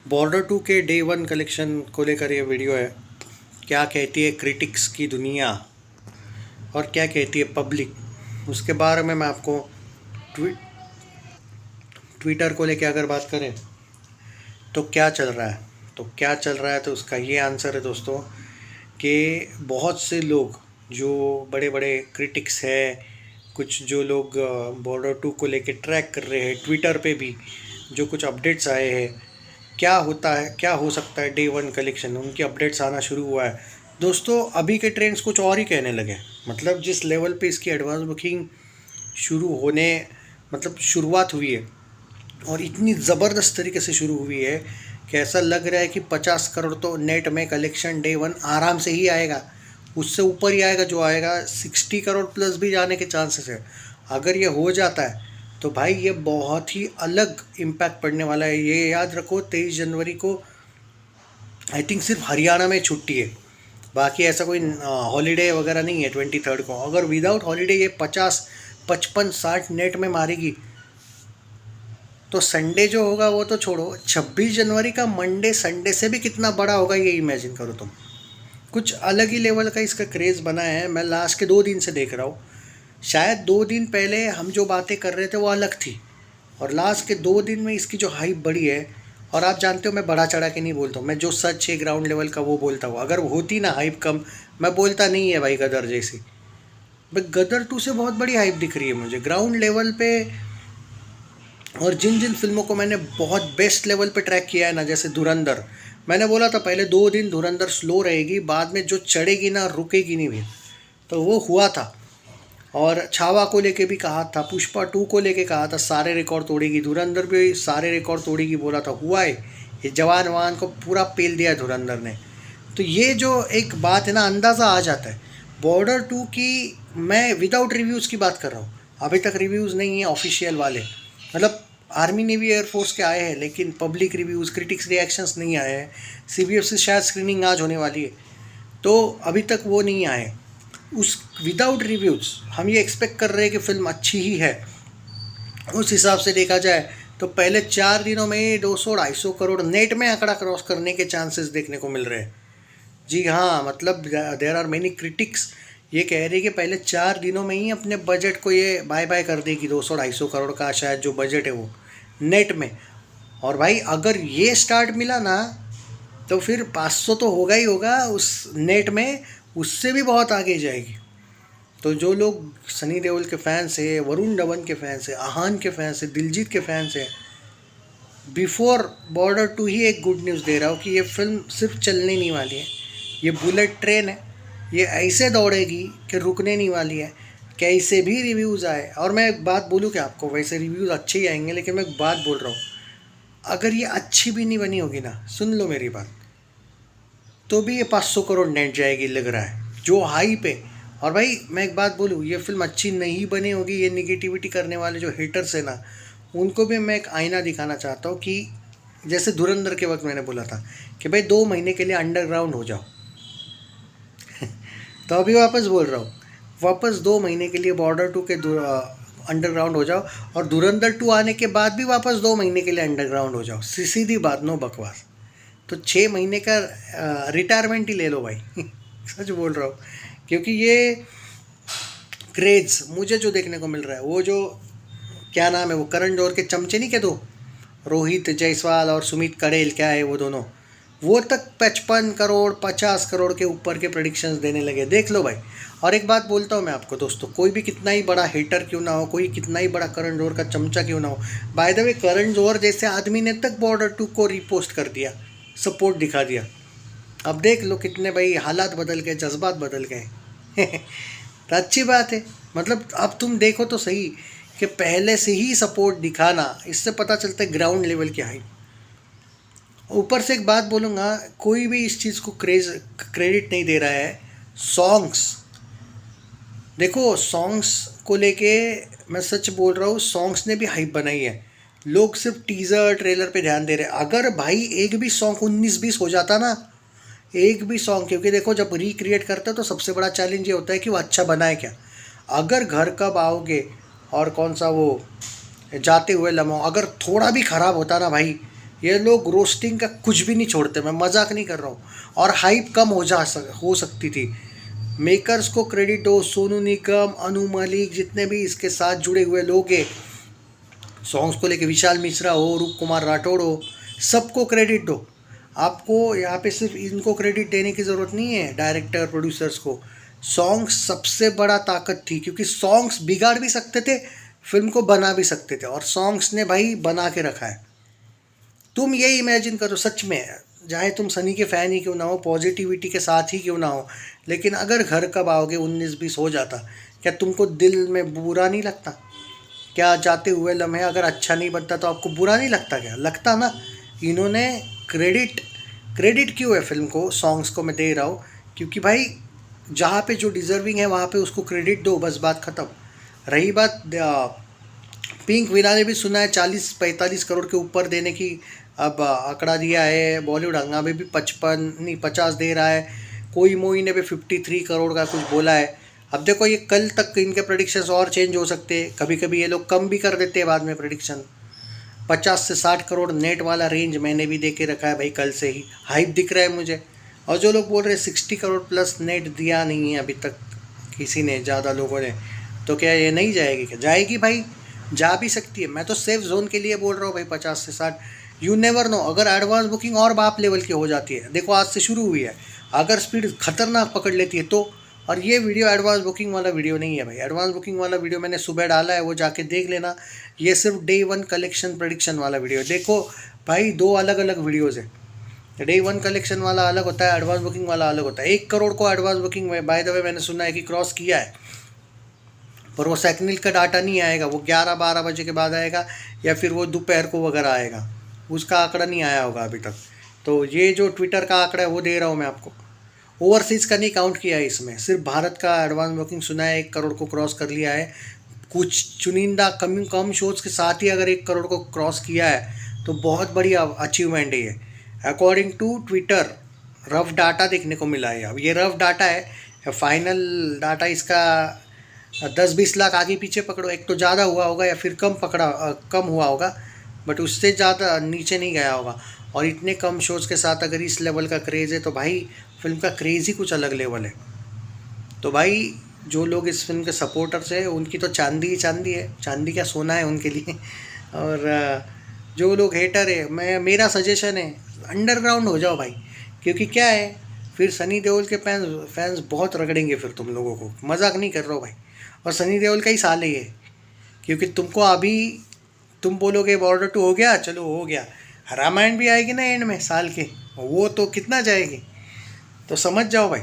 Border 2 के day 1 collection को लेकर ये वीडियो है। क्या कहती है क्रिटिक्स की दुनिया और क्या कहती है पब्लिक, उसके बारे में मैं आपको ट्वी ट्विटर को लेकर अगर बात करें तो क्या चल रहा है, तो उसका ये आंसर है दोस्तों कि बहुत से लोग जो बड़े बड़े क्रिटिक्स हैं, कुछ जो लोग बॉर्डर 2 को लेकर ट्रैक कर रहे हैं ट्विटर पे भी, जो कुछ अपडेट्स आए हैं, क्या होता है, क्या हो सकता है डे 1 कलेक्शन, उनकी अपडेट्स आना शुरू हुआ है दोस्तों। अभी के ट्रेंड्स कुछ और ही कहने लगे, मतलब जिस लेवल पे इसकी एडवांस बुकिंग शुरू होने मतलब शुरुआत हुई है और इतनी ज़बरदस्त तरीके से शुरू हुई है कि ऐसा लग रहा है कि 50 करोड़ तो नेट में कलेक्शन डे 1 आराम से ही आएगा, उससे ऊपर ही आएगा। जो आएगा 60 करोड़ प्लस भी जाने के चांसेस है। अगर ये हो जाता है तो भाई ये बहुत ही अलग इम्पैक्ट पड़ने वाला है। ये याद रखो 23 जनवरी को आई थिंक सिर्फ हरियाणा में छुट्टी है, बाकी ऐसा कोई हॉलीडे वगैरह नहीं है 23 को। अगर विदाउट हॉलीडे ये 50 55 60 नेट में मारेगी तो संडे जो होगा वो तो छोड़ो, 26 जनवरी का मंडे संडे से भी कितना बड़ा होगा ये इमेजिन करो तुम। कुछ अलग ही लेवल का इसका क्रेज़ बना है। मैं लास्ट के 2 दिन से देख रहा हूँ, शायद 2 दिन पहले हम जो बातें कर रहे थे वो अलग थी और लास्ट के 2 दिन में इसकी जो हाइप बढ़ी है। और आप जानते हो मैं बढ़ा चढ़ा के नहीं बोलता हूँ, मैं जो सच है ग्राउंड लेवल का वो बोलता हूँ। अगर होती ना हाइप कम, मैं बोलता नहीं है भाई गदर जैसी। भाई गदर 2 से बहुत बड़ी हाइप दिख रही है मुझे ग्राउंड लेवल पे। और जिन जिन फिल्मों को मैंने बहुत बेस्ट लेवल पे ट्रैक किया है ना, जैसे धुरंधर, मैंने बोला था पहले 2 दिन धुरंधर स्लो रहेगी, बाद में जो चढ़ेगी ना रुकेगी नहीं भी, तो वो हुआ था। और छावा को लेके भी कहा था, पुष्पा 2 को लेके कहा था सारे रिकॉर्ड तोड़ेगी, धुरंधर भी सारे रिकॉर्ड तोड़ेगी बोला था, हुआ है। ये जवान वान को पूरा पेल दिया धुरंधर ने। तो ये जो एक बात है ना, अंदाज़ा आ जाता है। बॉर्डर 2 की मैं विदाउट रिव्यूज़ की बात कर रहा हूँ, अभी तक रिव्यूज़ नहीं है ऑफिशियल वाले, मतलब आर्मी नेवी एयरफोर्स के आए हैं लेकिन पब्लिक रिव्यूज़ क्रिटिक्स रिएक्शंस नहीं आए हैं। CBFC शायद स्क्रीनिंग आज होने वाली है तो अभी तक वो नहीं आए। उस विदाउट रिव्यूज़ हम ये एक्सपेक्ट कर रहे हैं कि फ़िल्म अच्छी ही है। उस हिसाब से देखा जाए तो पहले 4 दिनों में 200-250 करोड़ नेट में आंकड़ा क्रॉस करने के चांसेस देखने को मिल रहे हैं। जी हाँ, मतलब देयर आर मेनी क्रिटिक्स ये कह रहे हैं कि पहले 4 दिनों में ही अपने बजट को ये बाय बाय कर देगी, 200-250 करोड़ का शायद जो बजट है वो नेट में। और भाई अगर ये स्टार्ट मिला ना तो फिर 500 तो होगा ही होगा उस नेट में, उससे भी बहुत आगे जाएगी। तो जो लोग सनी देओल के फैंस हैं, वरुण धवन के फैंस हैं, आहान के फैंस हैं, दिलजीत के फैंस हैं, बिफोर बॉर्डर 2 ही एक गुड न्यूज़ दे रहा हूँ कि ये फिल्म सिर्फ चलने नहीं वाली है, ये बुलेट ट्रेन है, ये ऐसे दौड़ेगी कि रुकने नहीं वाली है। कैसे भी रिव्यूज़ आए, और मैं एक बात बोलूँ कि आपको वैसे रिव्यूज़ अच्छे ही आएंगे, लेकिन मैं एक बात बोल रहा हूँ, अगर ये अच्छी भी नहीं बनी होगी ना, सुन लो मेरी बात, तो भी ये 500 करोड़ नेट जाएगी लग रहा है जो हाई पे। और भाई मैं एक बात बोलूँ, ये फिल्म अच्छी नहीं बनी होगी, ये निगेटिविटी करने वाले जो हेटर्स हैं ना, उनको भी मैं एक आईना दिखाना चाहता हूँ कि जैसे धुरंधर के वक्त मैंने बोला था कि भाई 2 महीने के लिए अंडरग्राउंड हो जाओ तो अभी वापस बोल रहा हूँ, वापस 2 महीने के लिए बॉर्डर 2 के अंडरग्राउंड हो जाओ, और धुरंधर 2 आने के बाद भी वापस 2 महीने के लिए अंडरग्राउंड हो जाओ। सीधी बात, नो बकवास। तो 6 महीने का रिटायरमेंट ही ले लो भाई सच बोल रहा हूँ, क्योंकि ये क्रेज़ मुझे जो देखने को मिल रहा है, वो जो क्या नाम है वो करण जौहर के चमचे नहीं, कह दो रोहित जायसवाल और सुमित कड़ेल, क्या है वो दोनों, वो तक 55 करोड़ 50 करोड़ के ऊपर के प्रेडिक्शंस देने लगे, देख लो भाई। और एक बात बोलता हूँ मैं आपको दोस्तों, कोई भी कितना ही बड़ा हेटर क्यों ना हो, कोई कितना ही बड़ा करण जौहर का चमचा क्यों ना हो, by the way Karan Johar जैसे आदमी ने तक बॉर्डर 2 को रीपोस्ट कर दिया, सपोर्ट दिखा दिया। अब देख लो कितने भाई हालात बदल गए, जज्बात बदल गए तो अच्छी बात है। मतलब अब तुम देखो तो सही कि पहले से ही सपोर्ट दिखाना, इससे पता चलता है ग्राउंड लेवल की हाइप। ऊपर से एक बात बोलूँगा, कोई भी इस चीज़ को क्रेडिट नहीं दे रहा है। सॉन्ग्स देखो, सॉन्ग्स को लेके मैं सच बोल रहा हूँ, सॉन्ग्स ने भी हाइप बनाई है। लोग सिर्फ टीज़र ट्रेलर पे ध्यान दे रहे हैं। अगर भाई एक भी सॉन्ग 19-20 हो जाता ना, एक भी सॉन्ग, क्योंकि देखो जब रिक्रिएट करते हो तो सबसे बड़ा चैलेंज ये होता है कि वो अच्छा बनाए क्या। अगर घर कब आओगे और कौन सा वो जाते हुए लम्हों, अगर थोड़ा भी ख़राब होता ना भाई, ये लोग रोस्टिंग का कुछ भी नहीं छोड़ते, मैं मजाक नहीं कर रहा हूँ। और हाइप कम हो सकती थी। मेकर्स को क्रेडिट दो, सोनू निगम, अनु मलिक, जितने भी इसके साथ जुड़े हुए लोग हैं सॉन्ग्स को लेके, विशाल मिश्रा हो, रूप कुमार राठौड़ हो, सबको क्रेडिट दो। आपको यहाँ पे सिर्फ इनको क्रेडिट देने की ज़रूरत नहीं है, डायरेक्टर प्रोड्यूसर्स को। सॉन्ग्स सबसे बड़ा ताकत थी, क्योंकि सॉन्ग्स बिगाड़ भी सकते थे, फिल्म को बना भी सकते थे, और सॉन्ग्स ने भाई बना के रखा है। तुम ये इमेजिन करो, सच में, चाहे तुम सनी के फ़ैन ही क्यों ना हो, पॉजिटिविटी के साथ ही क्यों ना हो, लेकिन अगर घर कब आओगे 19-20 हो जाता, क्या तुमको दिल में बुरा नहीं लगता? क्या जाते हुए लम्हे अगर अच्छा नहीं बनता तो आपको बुरा नहीं लगता? क्या लगता ना। इन्होंने क्रेडिट क्रेडिट क्यों है फिल्म को, सॉन्ग्स को मैं दे रहा हूँ, क्योंकि भाई जहाँ पे जो डिज़र्विंग है वहाँ पे उसको क्रेडिट दो, बस बात ख़त्म। रही बात पिंक विला ने भी सुना है 40-45 करोड़ के ऊपर देने की अब आंकड़ा दिया है। बॉलीवुड हंगामे भी 55 नहीं 50 दे रहा है। कोई मोई ने भी 53 करोड़ का कुछ बोला है। अब देखो, ये कल तक इनके प्रेडिक्शंस और चेंज हो सकते हैं, कभी कभी ये लोग कम भी कर देते हैं बाद में प्रेडिक्शन। 50 से 60 करोड़ नेट वाला रेंज मैंने भी दे के रखा है भाई, कल से ही हाइप दिख रहा है मुझे। और जो लोग बोल रहे हैं 60 करोड़ प्लस नेट दिया नहीं है अभी तक किसी ने, ज़्यादा लोगों ने, तो क्या ये नहीं जाएगी? क्या जाएगी भाई, जा भी सकती है। मैं तो सेफ जोन के लिए बोल रहा हूँ भाई, 50 से 60। यू नेवर नो, अगर एडवांस बुकिंग और बाप लेवल की हो जाती है, देखो आज से शुरू हुई है, अगर स्पीड खतरनाक पकड़ लेती है तो। और ये वीडियो एडवांस बुकिंग वाला वीडियो नहीं है भाई, एडवांस बुकिंग वाला वीडियो मैंने सुबह डाला है, वो जाके देख लेना। ये सिर्फ डे 1 कलेक्शन प्रेडिक्शन वाला वीडियो है। देखो भाई, 2 अलग अलग वीडियोज़ है। डे 1 कलेक्शन वाला अलग होता है, एडवांस बुकिंग वाला अलग होता है। 1 करोड़ को एडवांस बुकिंग में बाय द वे मैंने सुना है कि क्रॉस किया है, पर वो सेकनिल का डाटा नहीं आएगा, वो 11-12 बजे के बाद आएगा, या फिर वो दोपहर को वगैरह आएगा, उसका आंकड़ा नहीं आया होगा अभी तक। तो ये जो ट्विटर का आंकड़ा है वो दे रहा हूँ मैं आपको। ओवरसीज़ का नहीं काउंट किया है इसमें, सिर्फ भारत का एडवांस बुकिंग सुना है 1 करोड़ को क्रॉस कर लिया है। कुछ चुनिंदा कम शोज़ के साथ ही अगर 1 करोड़ को क्रॉस किया है तो बहुत बड़ी अचीवमेंट है ये, according to Twitter. Rough data देखने को मिला है, अब ये रफ डाटा है, फाइनल डाटा इसका 10-20 लाख आगे पीछे पकड़ो, एक तो ज़्यादा हुआ होगा या फिर कम हुआ होगा, बट उससे ज़्यादा नीचे नहीं गया होगा। और इतने कम शोज़ के साथ अगर इस लेवल का क्रेज़ है तो भाई फिल्म का क्रेज़ ही कुछ अलग लेवल है। तो भाई जो लोग इस फिल्म के सपोर्टर्स हैं उनकी तो चांदी ही चांदी है, चांदी क्या सोना है उनके लिए। और जो लोग हेटर है, मेरा सजेशन है अंडरग्राउंड हो जाओ भाई, क्योंकि क्या है, फिर सनी देओल के फैंस बहुत रगड़ेंगे फिर तुम लोगों को, मजाक नहीं कर रहा हूँ भाई। और सनी देओल का ही साल है ये, क्योंकि तुमको अभी तुम बोलोगे बॉर्डर 2 हो गया, चलो हो गया, रामायण भी आएगी ना एंड में साल के, वो तो कितना जाएगी, तो समझ जाओ भाई।